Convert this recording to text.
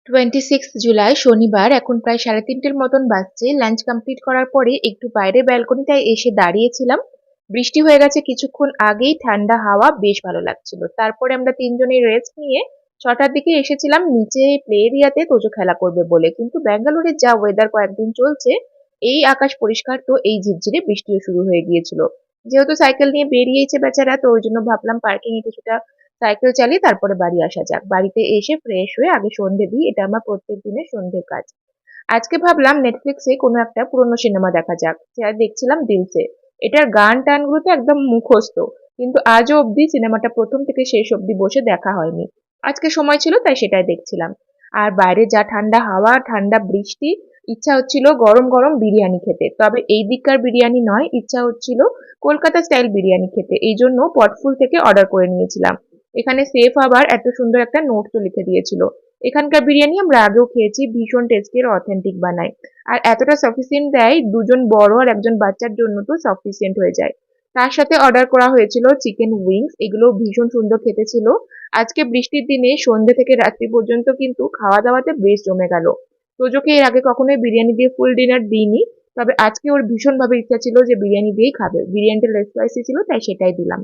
26 জুলাই শনিবার এখন প্রায় 3:30 মতন বাজছে। লাঞ্চ কমপ্লিট করার পরে একটু বাইরে ব্যালকনিটায় এসে দাঁড়িয়েছিলাম। বৃষ্টি হয়ে গেছে কিছুক্ষণ আগেই, ঠান্ডা হাওয়া, বেশ ভালো লাগছিল। তারপরে আমরা তিনজনে রেস্ট নিয়ে 6টার দিকে এসেছিলাম নিচে প্লে এরিয়াতে তোজো খেলা করবে বলে। কিন্তু ব্যাঙ্গালোরের যা ওয়েদার কয়েকদিন চলছে, এই আকাশ পরিষ্কার তো এই ঝিরঝিরে বৃষ্টিও শুরু হয়ে গিয়েছিল। যেহেতু সাইকেল নিয়ে বেরিয়েছে বেচারা, তো ওই জন্য ভাবলাম পার্কিং এ কিছুটা সাইকেল চালিয়ে তারপরে বাড়ি আসা যাক। বাড়িতে এসে ফ্রেশ হয়ে আগে সন্ধে দিই, এটা আমার প্রত্যেক দিনের সন্ধ্যের কাজ। আজকে ভাবলাম নেটফ্লিক্সে কোনো একটা পুরোনো সিনেমা দেখা যাক, যা দেখছিলাম দিলসে। এটার গান টানগুলো তো একদম মুখস্থ, কিন্তু আজও অবধি সিনেমাটা প্রথম থেকে শেষ অবধি বসে দেখা হয়নি। আজকে সময় ছিল তাই সেটাই দেখছিলাম। আর বাইরে যা ঠান্ডা হাওয়া, ঠান্ডা বৃষ্টি, ইচ্ছা হচ্ছিল গরম গরম বিরিয়ানি খেতে। তবে এই দিককার বিরিয়ানি নয়, ইচ্ছা হচ্ছিল কলকাতা স্টাইল বিরিয়ানি খেতে। এই জন্য পটফুল থেকে অর্ডার করে নিয়েছিলাম। এখানে সেফ আবার এত সুন্দর একটা নোট তো লিখে দিয়েছিল। এখানকার বিরিয়ানি আমরা আগেও খেয়েছি, ভীষণ টেস্টি আর অথেন্টিক বানায়। আর এতটা সাফিসিয়েন্ট দেয়, দুজন বড় আর একজন বাচ্চার জন্য তো সাফিসিয়েন্ট হয়ে যায়। তার সাথে অর্ডার করা হয়েছিল চিকেন উইংস, এগুলো ভীষণ সুন্দর খেতে ছিল। আজকে বৃষ্টির দিনে সন্ধ্যে থেকে রাত্রি পর্যন্ত কিন্তু খাওয়া দাওয়াতে বেশ জমে গেল। তোজোকে এর আগে কখনোই বিরিয়ানি দিয়ে ফুল ডিনার দিইনি, তবে আজকে ওর ভীষণভাবে ইচ্ছা ছিল যে বিরিয়ানি দিয়েই খাবে। বিরিয়ানিটা লেগ স্পাইসি ছিল তাই সেটাই দিলাম।